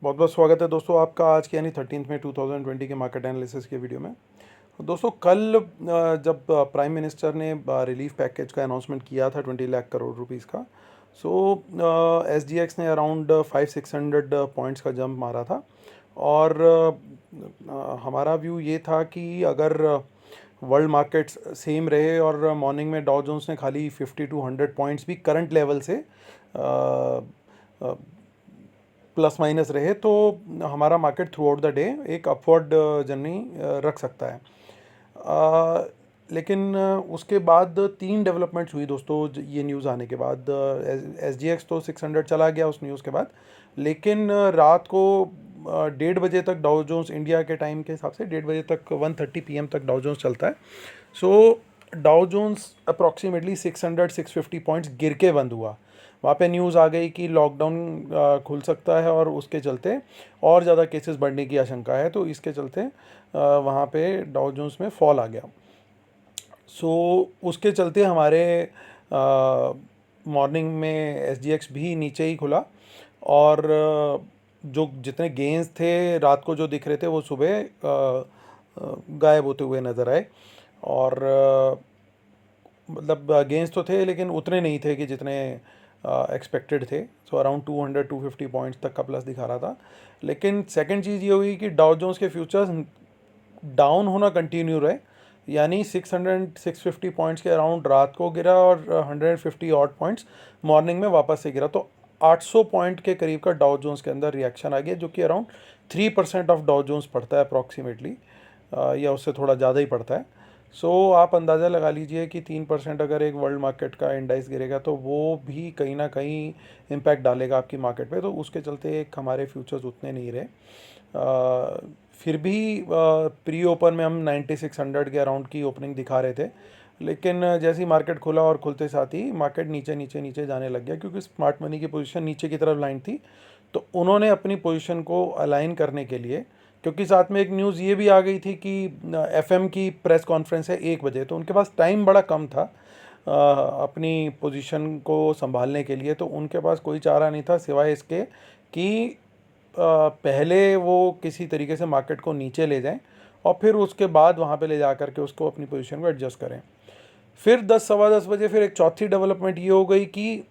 बहुत बहुत स्वागत है दोस्तों आपका आज के यानी 13 मई 2020 के मार्केट एनालिसिस के वीडियो में। दोस्तों कल जब प्राइम मिनिस्टर ने रिलीफ पैकेज का अनाउंसमेंट किया था 20 लाख करोड़ रुपीस का। SGX ने अराउंड 500-600 पॉइंट्स का जंप मारा था। और हमारा व्यू ये था कि अगर वर्ल्ड मार्केट्स सेम रहे और मॉर्निंग में डाउ जोन्स ने खाली 50-100 पॉइंट्स भी करंट लेवल से प्लस माइनस रहे तो हमारा market through out the day एक अपवर्ड जर्नी रख सकता है। लेकिन उसके बाद तीन डेवलपमेंट्स हुई दोस्तों ये न्यूज़ आने के बाद। SGX तो 600 चला गया उस न्यूज़ के बाद, लेकिन रात को 1:30 बजे तक डाउ जोन्स, इंडिया के टाइम के हिसाब से 1:30 बजे तक 1:30 PM तक डाउ जोन्स चलता है। सो डाउ जोन्स अप्रॉक्सीमेटली 600-650 पॉइंट्स गिर के बंद हुआ। वहाँ पे न्यूज़ आ गई कि लॉकडाउन खुल सकता है और उसके चलते और ज़्यादा केसेस बढ़ने की आशंका है, तो इसके चलते वहाँ पे डाउ जोन्स में फॉल आ गया। उसके चलते हमारे मॉर्निंग में SGX भी नीचे ही खुला और जो जितने गेंस थे रात को जो दिख रहे थे वो सुबह गायब होते हुए नज़र आए। और मतलब गेंस तो थे लेकिन उतने नहीं थे कि जितने एक्सपेक्टेड थे। अराउंड 200-250 पॉइंट्स तक का प्लस दिखा रहा था। लेकिन सेकंड चीज़ ये हुई कि डाउ जोन्स के फ्यूचर्स डाउन होना कंटिन्यू रहे, यानी 600-650 पॉइंट्स के अराउंड रात को गिरा और 150 ऑड पॉइंट्स मॉर्निंग में वापस से गिरा। तो 800 पॉइंट के करीब का डाउ जोन्स के अंदर रिएक्शन आ गया, जो कि अराउंड 3% ऑफ डाउ जोन्स पड़ता है अप्रॉक्सीमेटली, या उससे थोड़ा ज़्यादा ही पड़ता है। आप अंदाज़ा लगा लीजिए कि 3% अगर एक वर्ल्ड मार्केट का इंडेक्स गिरेगा तो वो भी कहीं ना कहीं इम्पैक्ट डालेगा आपकी मार्केट पे। तो उसके चलते एक हमारे फ्यूचर्स उतने नहीं रहे। फिर भी प्री ओपन में हम 9600 के अराउंड की ओपनिंग दिखा रहे थे, लेकिन जैसे ही मार्केट खुला और खुलते साथ ही मार्केट नीचे नीचे नीचे जाने लग गया, क्योंकि स्मार्ट मनी की पोजीशन नीचे की तरफ लाइन थी। तो उन्होंने अपनी पोजीशन को अलाइन करने के लिए, क्योंकि साथ में एक न्यूज़ ये भी आ गई थी कि FM की प्रेस कॉन्फ्रेंस है 1 बजे, तो उनके पास टाइम बड़ा कम था अपनी पोजीशन को संभालने के लिए। तो उनके पास कोई चारा नहीं था सिवाय इसके कि पहले वो किसी तरीके से मार्केट को नीचे ले जाएं और फिर उसके बाद वहाँ पे ले जा कर के उसको अपनी पोजीशन को एडजस्ट करें। फिर 10-10:15 बजे फिर एक चौथी डेवलपमेंट ये हो गई कि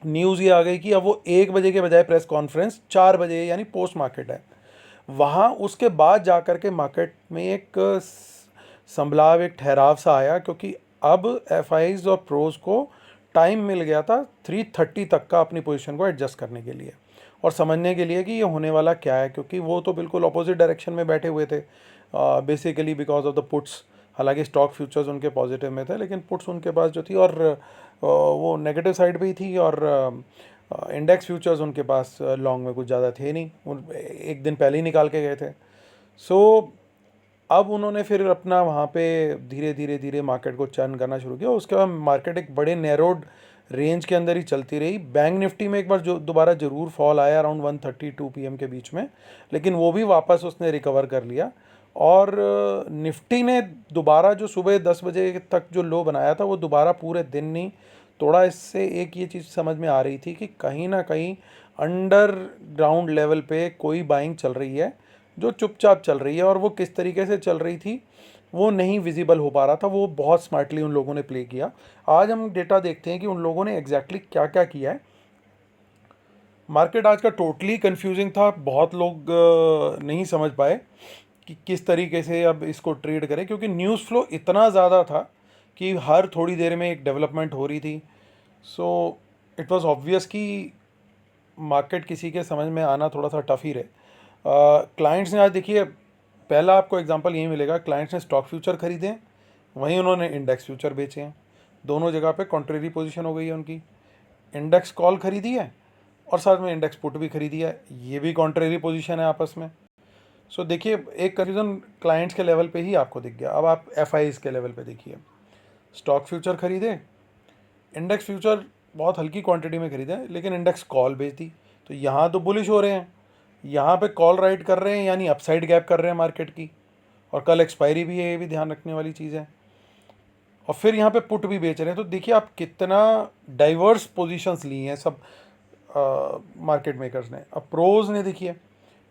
न्यूज़ ये आ गई कि अब वो 1 बजे के बजाय प्रेस कॉन्फ्रेंस 4 बजे यानी पोस्ट मार्केट है। वहाँ उसके बाद जा कर के मार्केट में एक संभलाव, एक ठहराव सा आया, क्योंकि अब FIs और प्रोज को टाइम मिल गया था 3:30 तक का अपनी पोजीशन को एडजस्ट करने के लिए और समझने के लिए कि ये होने वाला क्या है, क्योंकि वो तो बिल्कुल अपोजिट डायरेक्शन में बैठे हुए थे basically because of the puts. हालांकि स्टॉक फ्यूचर्स उनके पॉजिटिव में थे, लेकिन पुट्स उनके पास जो थी और वो नेगेटिव साइड पे ही थी, और इंडेक्स फ्यूचर्स उनके पास लॉन्ग में कुछ ज़्यादा थे नहीं, एक दिन पहले ही निकाल के गए थे। अब उन्होंने फिर अपना वहाँ पे धीरे धीरे धीरे मार्केट को चर्न करना शुरू किया। उसके बाद मार्केट एक बड़े नैरोड रेंज के अंदर ही चलती रही। बैंक निफ्टी में एक बार जो दोबारा ज़रूर फॉल आया अराउंड 1:32 PM के बीच में, लेकिन वो भी वापस उसने रिकवर कर लिया। और निफ्टी ने दोबारा जो सुबह 10 बजे तक जो लो बनाया था वो दोबारा पूरे दिन नहीं तोड़ा। इससे एक ये चीज़ समझ में आ रही थी कि कहीं ना कहीं अंडरग्राउंड लेवल पे कोई बाइंग चल रही है जो चुपचाप चल रही है, और वो किस तरीके से चल रही थी वो नहीं विजिबल हो पा रहा था। वो बहुत स्मार्टली उन लोगों ने प्ले किया। आज हम डेटा देखते हैं कि उन लोगों ने एग्जैक्टली क्या क्या किया है। मार्केट आज का टोटली कंफ्यूजिंग था, बहुत लोग नहीं समझ पाए कि किस तरीके से अब इसको ट्रेड करें, क्योंकि न्यूज़ फ्लो इतना ज़्यादा था कि हर थोड़ी देर में एक डेवलपमेंट हो रही थी। इट वाज ऑब्वियस कि मार्केट किसी के समझ में आना थोड़ा सा टफ ही रहे। क्लाइंट्स ने आज देखिए, पहला आपको एग्जांपल यही मिलेगा, क्लाइंट्स ने स्टॉक फ्यूचर खरीदे हैं, वहीं उन्होंने इंडेक्स फ्यूचर बेचे हैं। दोनों जगह पे कॉन्ट्रेरी पोजीशन हो गई है उनकी। इंडेक्स कॉल खरीदी है और साथ में इंडेक्स पुट भी खरीदी है, ये भी कॉन्ट्रेरी पोजीशन है आपस में। देखिए, एक कंफ्यूजन क्लाइंट्स के लेवल पे ही आपको दिख गया। अब आप FIs के लेवल पे देखिए, स्टॉक फ्यूचर खरीदे, इंडेक्स फ्यूचर बहुत हल्की क्वांटिटी में खरीदे, लेकिन इंडेक्स कॉल बेच दी। तो यहाँ तो बुलिश हो रहे हैं, यहाँ पे कॉल राइट कर रहे हैं, यानी अपसाइड गैप कर रहे हैं मार्केट की, और कल एक्सपायरी भी है, ये भी ध्यान रखने वाली चीज़ है। और फिर यहाँ पे पुट भी बेच रहे हैं। तो देखिए आप कितना डाइवर्स पोजीशंस ली हैं सब। मार्केट मेकर्स ने। अब प्रोज ने देखिए,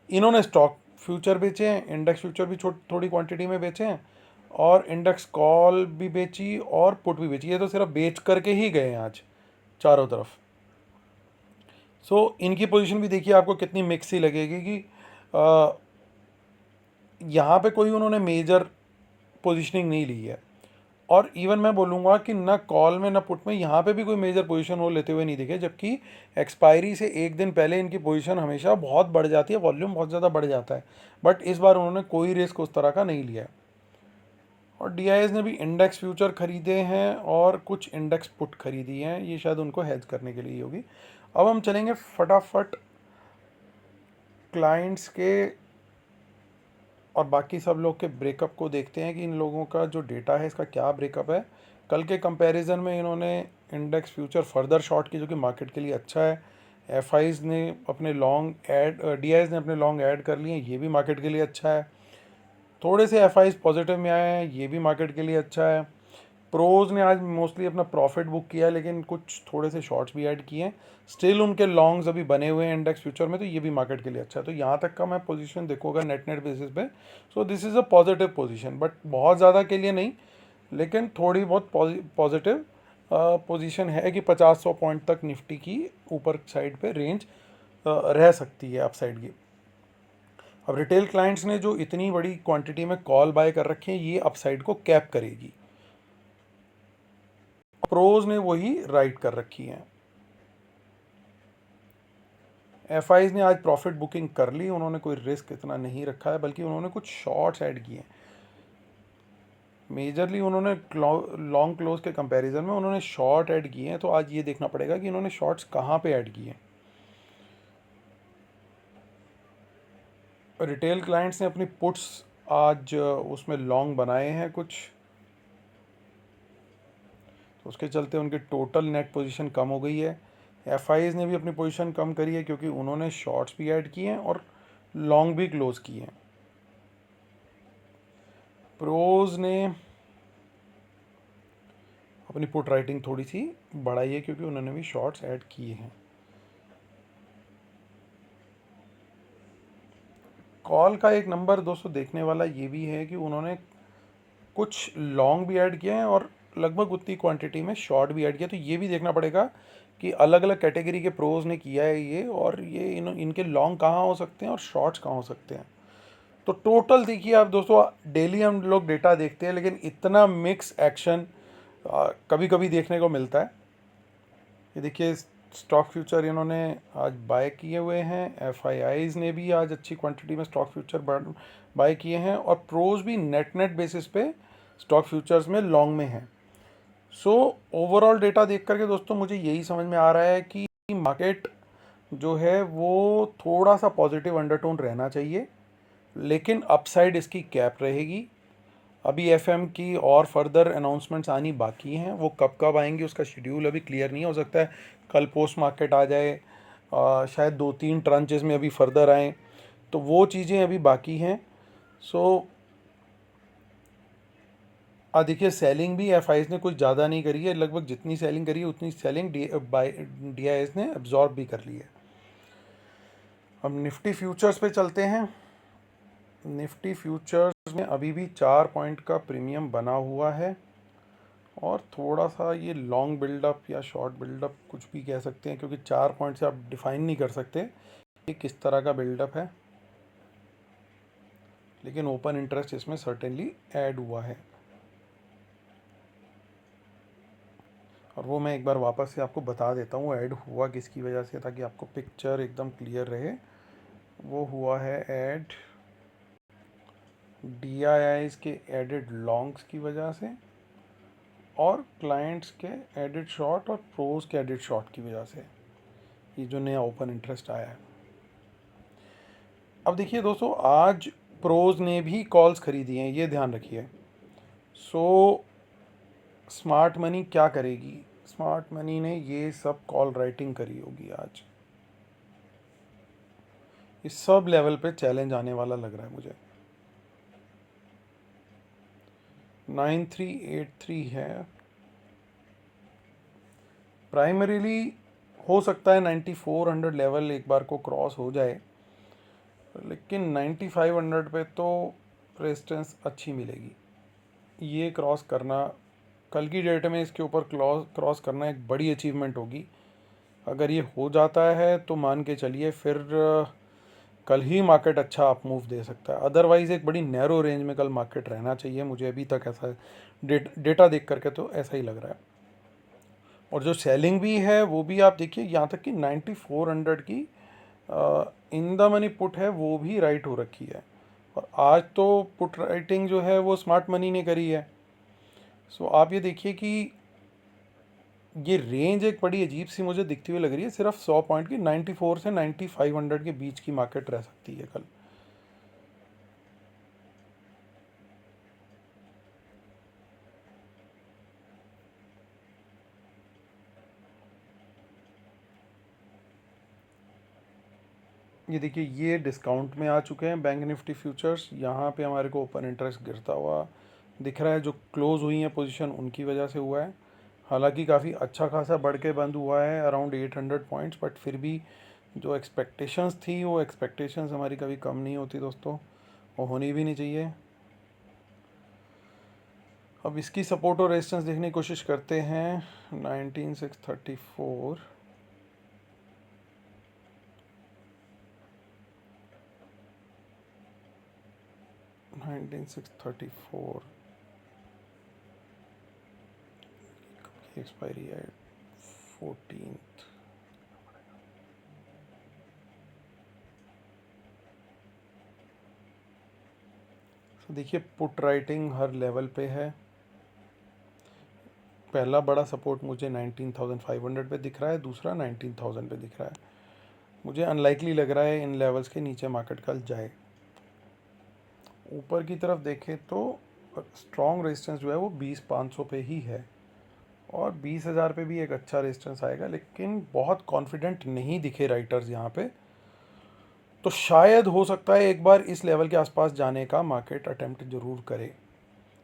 इन्होंने स्टॉक फ्यूचर बेचे हैं, इंडेक्स फ्यूचर भी थोड़ी क्वांटिटी में बेचे हैं, और इंडेक्स कॉल भी बेची और पुट भी बेची। ये तो सिर्फ बेच करके ही गए हैं आज चारों तरफ। इनकी पोजीशन भी देखिए आपको कितनी मिक्स ही लगेगी कि यहाँ पे कोई उन्होंने मेजर पोजीशनिंग नहीं ली है, और इवन मैं बोलूँगा कि ना कॉल में ना पुट में यहाँ पे भी कोई मेजर पोजीशन वो लेते हुए नहीं दिखे, जबकि एक्सपायरी से एक दिन पहले इनकी पोजीशन हमेशा बहुत बढ़ जाती है, वॉल्यूम बहुत ज़्यादा बढ़ जाता है, बट इस बार उन्होंने कोई रिस्क उस तरह का नहीं लिया है। और डीआईएस ने भी इंडेक्स फ्यूचर खरीदे हैं और कुछ इंडेक्स पुट खरीदी हैं, ये शायद उनको हेज करने के लिए ही होगी। अब हम चलेंगे फटाफट क्लाइंट्स के और बाकी सब लोग के ब्रेकअप को देखते हैं कि इन लोगों का जो डेटा है इसका क्या ब्रेकअप है। कल के कंपैरिजन में इन्होंने इंडेक्स फ्यूचर फर्दर शॉर्ट की, जो कि मार्केट के लिए अच्छा है। एफआईज ने अपने लॉन्ग ऐड, डीआईएस ने अपने लॉन्ग ऐड कर लिए, ये भी मार्केट के लिए अच्छा है। थोड़े से एफआईज पॉजिटिव में आए हैं, ये भी मार्केट के लिए अच्छा है। प्रोज ने आज मोस्टली अपना प्रॉफिट बुक किया, लेकिन कुछ थोड़े से शॉर्ट्स भी ऐड किए हैं। स्टिल उनके लॉन्ग्स अभी बने हुए हैं इंडेक्स फ्यूचर में, तो ये भी मार्केट के लिए अच्छा है। तो यहाँ तक का मैं पोजीशन देखूँगा नेट नेट बेसिस पे। So this is a positive position, but बहुत ज़्यादा के लिए नहीं, लेकिन थोड़ी बहुत पॉजिटिव पोजीशन है कि 50-100 पॉइंट तक निफ्टी की ऊपर साइड पे रेंज रह सकती है अपसाइड की। अब रिटेल क्लाइंट्स ने जो इतनी बड़ी क्वांटिटी में कॉल बाय कर रखे हैं, ये अपसाइड को कैप करेगी। प्रोज ने वही राइट कर रखी हैं। एफआईज ने आज प्रॉफिट बुकिंग कर ली, उन्होंने कोई रिस्क इतना नहीं रखा है, बल्कि उन्होंने कुछ शॉर्ट्स ऐड किए हैं। मेजरली उन्होंने लॉन्ग क्लोज के कंपैरिजन में उन्होंने शॉर्ट ऐड किए हैं, तो आज ये देखना पड़ेगा कि इन्होंने शॉर्ट्स कहाँ पे ऐड किए हैं। रिटेल क्लाइंट्स ने अपनी पुट्स आज उसमें लॉन्ग बनाए हैं कुछ, तो उसके चलते उनकी टोटल नेट पोजीशन कम हो गई है। एफआईज ने भी अपनी पोजीशन कम करी है, क्योंकि उन्होंने शॉर्ट्स भी ऐड किए हैं और लॉन्ग भी क्लोज किए हैं। प्रोज ने अपनी पुट राइटिंग थोड़ी सी बढ़ाई है, क्योंकि उन्होंने भी शॉर्ट्स ऐड किए हैं। कॉल का एक नंबर दोस्तों देखने वाला ये भी है कि उन्होंने कुछ लॉन्ग भी ऐड किए हैं और लगभग उतनी क्वांटिटी में शॉर्ट भी ऐड किया, तो ये भी देखना पड़ेगा कि अलग अलग कैटेगरी के प्रोज ने किया है ये, और ये इनके लॉन्ग कहाँ हो सकते हैं और शॉर्ट्स कहाँ हो सकते हैं। तो टोटल देखिए आप दोस्तों, डेली हम लोग डेटा देखते हैं, लेकिन इतना मिक्स एक्शन कभी कभी देखने को मिलता है। ये देखिए स्टॉक फ्यूचर इन्होंने आज बाय किए हुए हैं, एफआईआईज ने भी आज अच्छी क्वांटिटी में स्टॉक फ्यूचर बाय किए हैं, और प्रोज भी नेट नेट बेसिस पे स्टॉक फ्यूचर्स में लॉन्ग में है। सो ओवरऑल डेटा देख करके दोस्तों मुझे यही समझ में आ रहा है कि मार्केट जो है वो थोड़ा सा पॉजिटिव अंडरटोन रहना चाहिए, लेकिन अपसाइड इसकी कैप रहेगी। अभी एफएम की और फर्दर अनाउंसमेंट्स आनी बाकी हैं, वो कब कब आएंगी उसका शेड्यूल अभी क्लियर नहीं हो सकता है। कल पोस्ट मार्केट आ जाए, शायद 2-3 ट्रांचेस में अभी फर्दर आएँ, तो वो चीज़ें अभी बाकी हैं। सो देखिए सेलिंग भी एफआईज ने कुछ ज़्यादा नहीं करी है, लगभग जितनी सेलिंग करी है उतनी सेलिंग डीआईएस ने एब्जॉर्ब भी कर ली है। अब निफ्टी फ्यूचर्स पे चलते हैं। निफ्टी फ्यूचर्स में अभी भी 4 पॉइंट का प्रीमियम बना हुआ है, और थोड़ा सा ये लॉन्ग बिल्डअप या शॉर्ट बिल्डअप कुछ भी कह सकते हैं, क्योंकि 4 पॉइंट से आप डिफाइन नहीं कर सकते कि किस तरह का बिल्डअप है, लेकिन ओपन इंटरेस्ट इसमें सर्टेनली ऐड हुआ है। और वो मैं एक बार वापस से आपको बता देता हूँ ऐड हुआ किसकी वजह से, ताकि आपको पिक्चर एकदम क्लियर रहे। वो हुआ है ऐड डीआईआईज के एडेड लॉन्ग्स की वजह से, और क्लाइंट्स के एडेड शॉर्ट और प्रोज के एडेड शॉर्ट की वजह से, ये जो नया ओपन इंटरेस्ट आया है। अब देखिए दोस्तों, आज प्रोज ने भी कॉल्स खरीदी हैं, ये ध्यान रखिए। सो स्मार्ट मनी क्या करेगी, स्मार्ट मनी ने ये सब कॉल राइटिंग करी होगी आज। इस सब लेवल पे चैलेंज आने वाला लग रहा है मुझे। 9383 है प्राइमरीली। हो सकता है 9400 लेवल एक बार को क्रॉस हो जाए, लेकिन 9500 पे तो रेजिस्टेंस अच्छी मिलेगी। ये क्रॉस करना कल की डेट में इसके ऊपर क्रॉस करना एक बड़ी अचीवमेंट होगी। अगर ये हो जाता है तो मान के चलिए फिर कल ही मार्केट अच्छा अप मूव दे सकता है। अदरवाइज़ एक बड़ी नैरो रेंज में कल मार्केट रहना चाहिए, मुझे अभी तक ऐसा डेटा देख करके तो ऐसा ही लग रहा है। और जो सेलिंग भी है वो भी आप देखिए, यहाँ तक कि 9400 की इन द मनी पुट है वो भी राइट हो रखी है। और आज तो पुट राइटिंग जो है वो स्मार्ट मनी ने करी है। सो आप ये देखिए कि ये रेंज एक बड़ी अजीब सी मुझे दिखती हुई लग रही है। सिर्फ 100 पॉइंट की 94 से 9500 के बीच की मार्केट रह सकती है कल। ये देखिए ये डिस्काउंट में आ चुके हैं बैंक निफ्टी फ्यूचर्स। यहाँ पे हमारे को ओपन इंटरेस्ट गिरता हुआ दिख रहा है। जो क्लोज हुई है पोजीशन उनकी वजह से हुआ है। हालांकि काफ़ी अच्छा खासा बढ़ के बंद हुआ है अराउंड 800 पॉइंट्स, बट फिर भी जो एक्सपेक्टेशंस थी वो एक्सपेक्टेशंस हमारी कभी कम नहीं होती दोस्तों, वो होनी भी नहीं चाहिए। अब इसकी सपोर्ट और रेजिस्टेंस देखने की कोशिश करते हैं। 19634, 19634 एक्सपायरी है 14। तो देखिए पुट राइटिंग हर लेवल पे है। पहला बड़ा सपोर्ट मुझे 19,500 पे दिख रहा है, दूसरा 19,000 पे दिख रहा है। मुझे अनलाइकली लग रहा है इन लेवल्स के नीचे मार्केट कल जाए। ऊपर की तरफ देखें तो स्ट्रॉन्ग रेजिस्टेंस जो है वो 20,500 पे ही है, और 20,000 पे भी एक अच्छा रेजिस्टेंस आएगा, लेकिन बहुत कॉन्फिडेंट नहीं दिखे राइटर्स यहाँ पे। तो शायद हो सकता है एक बार इस लेवल के आसपास जाने का मार्केट अटेम्प्ट जरूर करे,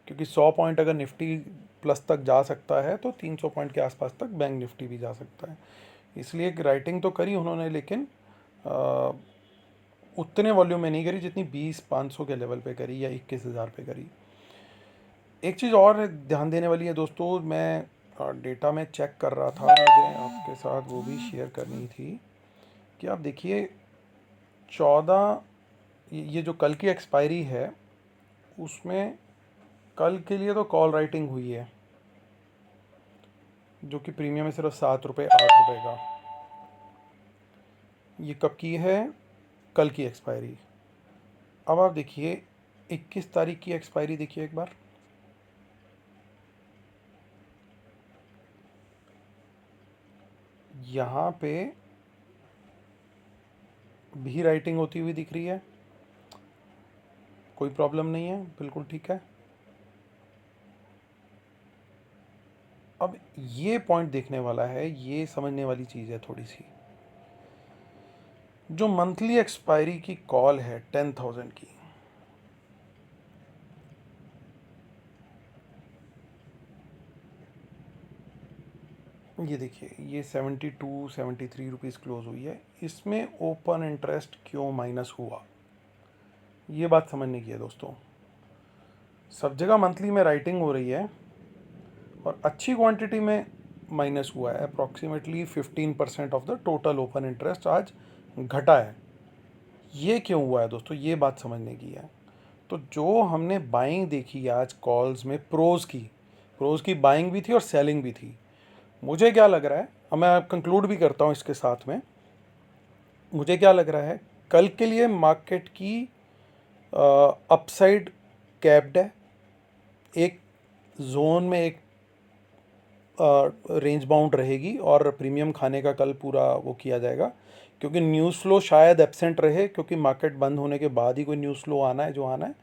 क्योंकि 100 पॉइंट अगर निफ्टी प्लस तक जा सकता है तो 300 पॉइंट के आसपास तक बैंक निफ्टी भी जा सकता है। इसलिए एक राइटिंग तो करी उन्होंने, लेकिन उतने वॉल्यूम में नहीं करी जितनी 20,500 के लेवल पे करी या 21,000 पे करी। एक चीज़ और ध्यान देने वाली है दोस्तों, मैं डेटा में चेक कर रहा था, मुझे आपके साथ वो भी शेयर करनी थी कि आप देखिए 14 ये जो कल की एक्सपायरी है उसमें कल के लिए तो कॉल राइटिंग हुई है, जो कि प्रीमियम है सिर्फ 7 रुपये 8 रुपये का। ये कब की है? कल की एक्सपायरी। अब आप देखिए 21 तारीख की एक्सपायरी देखिए एक बार। यहाँ पे भी राइटिंग होती हुई दिख रही है, कोई प्रॉब्लम नहीं है, बिल्कुल ठीक है। अब ये पॉइंट देखने वाला है, ये समझने वाली चीज़ है थोड़ी सी। जो मंथली एक्सपायरी की कॉल है 10,000 की, ये देखिए ये 72-73 रुपीज़ क्लोज हुई है। इसमें ओपन इंटरेस्ट क्यों माइनस हुआ, ये बात समझने की है दोस्तों। सब जगह मंथली में राइटिंग हो रही है और अच्छी क्वांटिटी में माइनस हुआ है। Approximately 15% of the total open interest आज घटा है। ये क्यों हुआ है दोस्तों, ये बात समझने की है। तो जो हमने बाइंग देखी आज कॉल्स में, प्रोज की बाइंग भी थी और सेलिंग भी थी। मुझे क्या लग रहा है, अब मैं कंक्लूड भी करता हूँ इसके साथ में, मुझे क्या लग रहा है कल के लिए मार्केट की अपसाइड कैप्ड है। एक जोन में एक रेंज बाउंड रहेगी और प्रीमियम खाने का कल पूरा वो किया जाएगा, क्योंकि न्यूज़ फ्लो शायद एब्सेंट रहे, क्योंकि मार्केट बंद होने के बाद ही कोई न्यूज़ फ्लो आना है जो आना है।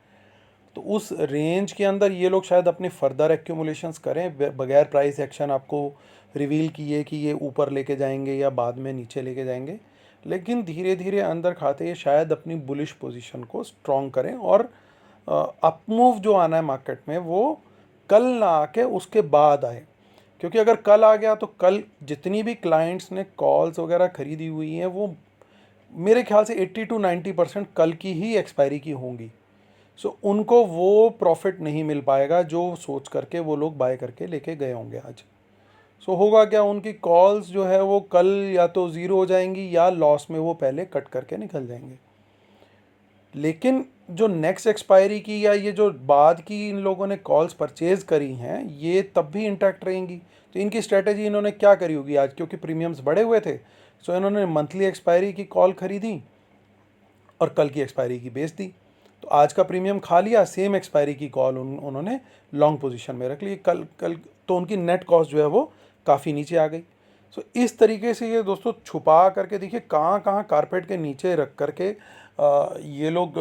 तो उस रेंज के अंदर ये लोग शायद अपने फर्दर एक्यूमुलेशंस करें बगैर प्राइस एक्शन आपको रिवील किए कि ये ऊपर लेके जाएंगे या बाद में नीचे लेके जाएंगे। लेकिन धीरे धीरे अंदर खाते ये शायद अपनी बुलिश पोजीशन को स्ट्रॉन्ग करें, और अप मूव जो आना है मार्केट में वो कल ना आके उसके बाद आए। क्योंकि अगर कल आ गया तो कल जितनी भी क्लाइंट्स ने कॉल्स वगैरह खरीदी हुई हैं वो मेरे ख्याल से 80 to 90% कल की ही एक्सपायरी की होंगी। सो उनको वो प्रॉफिट नहीं मिल पाएगा जो सोच करके वो लोग बाय करके लेके गए होंगे आज। सो होगा क्या, उनकी कॉल्स जो है वो कल या तो ज़ीरो हो जाएंगी या लॉस में वो पहले कट करके निकल जाएंगे। लेकिन जो नेक्स्ट एक्सपायरी की या ये जो बाद की इन लोगों ने कॉल्स परचेज करी हैं ये तब भी इंटैक्ट रहेंगी। तो इनकी स्ट्रेटेजी इन्होंने क्या करी होगी आज, क्योंकि प्रीमियम्स बढ़े हुए थे, सो इन्होंने मंथली एक्सपायरी की कॉल खरीदी और कल की एक्सपायरी की बेच दी। तो आज का प्रीमियम खा लिया, सेम एक्सपायरी की कॉल उन्होंने लॉन्ग पोजीशन में रख ली। कल कल तो उनकी नेट कॉस्ट जो है वो काफ़ी नीचे आ गई। सो इस तरीके से ये दोस्तों छुपा करके देखिए कहाँ कहाँ कारपेट के नीचे रख करके ये लोग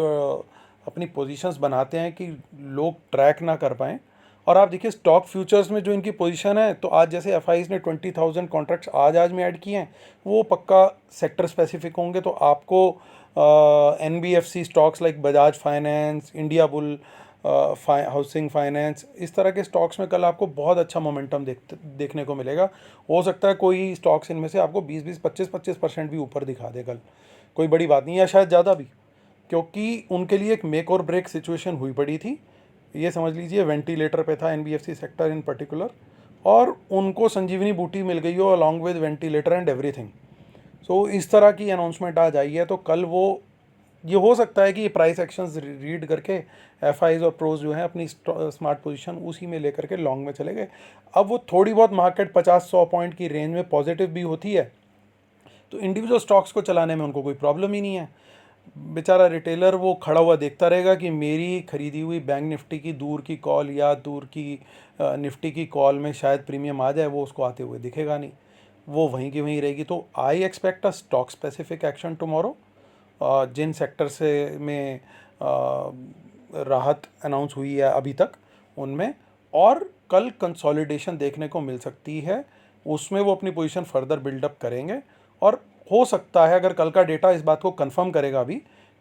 अपनी पोजीशंस बनाते हैं कि लोग ट्रैक ना कर पाएँ। और आप देखिए स्टॉक फ्यूचर्स में जो इनकी पोजीशन है, तो आज जैसे एफआईज ने 20,000 कॉन्ट्रैक्ट्स आज में ऐड किए हैं, वो पक्का सेक्टर स्पेसिफिक होंगे। तो आपको NBFC stocks like Bajaj finance, India bull, housing finance, इस तरह के स्टॉक्स में कल आपको बहुत अच्छा मोमेंटम देखने को मिलेगा। हो सकता है कोई स्टॉक्स इनमें से आपको 20-20, 25-25% भी ऊपर दिखा दे कल, कोई बड़ी बात नहीं, या शायद ज़्यादा भी, क्योंकि उनके लिए एक मेक और ब्रेक सिचुएशन हुई पड़ी थी। ये समझ लीजिए वेंटिलेटर पे था एनबीएफसी सेक्टर इन पर्टिकुलर, और उनको संजीवनी बूटी मिल गई हो along with ventilator and everything. So इस तरह की अनाउंसमेंट आज आई है। तो कल वो ये हो सकता है कि ये प्राइस एक्शंस रीड करके एफआईज और प्रोज जो हैं अपनी स्मार्ट पोजीशन उसी में लेकर के लॉन्ग में चले गए। अब वो थोड़ी बहुत मार्केट 50-100 पॉइंट की रेंज में पॉजिटिव भी होती है तो इंडिविजुअल स्टॉक्स को चलाने में उनको कोई प्रॉब्लम ही नहीं है। बेचारा रिटेलर वो खड़ा हुआ देखता रहेगा कि मेरी खरीदी हुई बैंक निफ्टी की दूर की कॉल या दूर की निफ्टी की कॉल में शायद प्रीमियम आ जाए, वो उसको आते हुए दिखेगा नहीं, वो वहीं की वहीं रहेगी। तो I expect a stock specific action tomorrow. जिन सेक्टर से में राहत अनाउंस हुई है अभी तक उनमें, और कल कंसोलिडेशन देखने को मिल सकती है, उसमें वो अपनी पोजीशन फर्दर बिल्डअप करेंगे। और हो सकता है अगर कल का डेटा इस बात को कंफर्म करेगा भी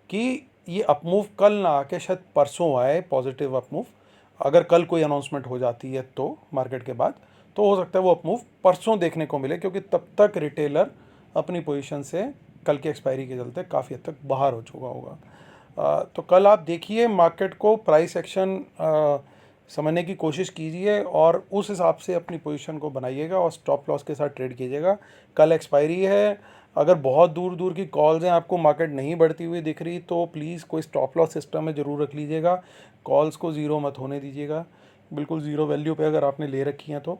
कि ये अपमूव कल ना आके शायद परसों आए, पॉजिटिव अपमूव, अगर कल कोई अनाउंसमेंट हो जाती है तो मार्केट के बाद, तो हो सकता है वो अपमूव परसों देखने को मिले, क्योंकि तब तक रिटेलर अपनी पोजीशन से कल की एक्सपायरी के चलते काफ़ी हद तक बाहर हो चुका होगा। तो कल आप देखिए मार्केट को प्राइस एक्शन समझने की कोशिश कीजिए और उस हिसाब से अपनी पोजीशन को बनाइएगा और स्टॉप लॉस के साथ ट्रेड कीजिएगा। कल एक्सपायरी है, अगर बहुत दूर दूर की कॉल्स हैं, आपको मार्केट नहीं बढ़ती हुई दिख रही, तो प्लीज़ कोई स्टॉप लॉस सिस्टम में ज़रूर रख लीजिएगा। कॉल्स को ज़ीरो मत होने दीजिएगा, बिल्कुल ज़ीरो वैल्यू पे अगर आपने ले रखी हैं तो।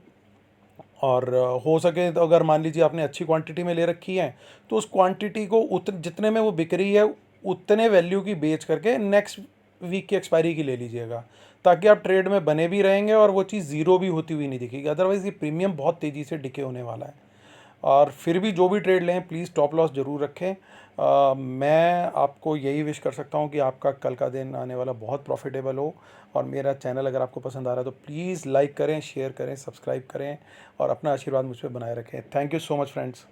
और हो सके तो अगर मान लीजिए आपने अच्छी क्वांटिटी में ले रखी है तो उस क्वांटिटी को जितने में वो बिक रही है उतने वैल्यू की बेच करके नेक्स्ट वीक की एक्सपायरी की ले लीजिएगा, ताकि आप ट्रेड में बने भी रहेंगे और वो चीज़ ज़ीरो भी होती हुई नहीं दिखेगी। अदरवाइज़ ये प्रीमियम बहुत तेज़ी से डिके होने वाला है। और फिर भी जो भी ट्रेड लें प्लीज़ स्टॉप लॉस ज़रूर रखें। मैं आपको यही विश कर सकता हूँ कि आपका कल का दिन आने वाला बहुत प्रॉफिटेबल हो। और मेरा चैनल अगर आपको पसंद आ रहा है तो प्लीज़ लाइक करें, शेयर करें, सब्सक्राइब करें और अपना आशीर्वाद मुझ पर बनाए रखें। Thank you so much friends.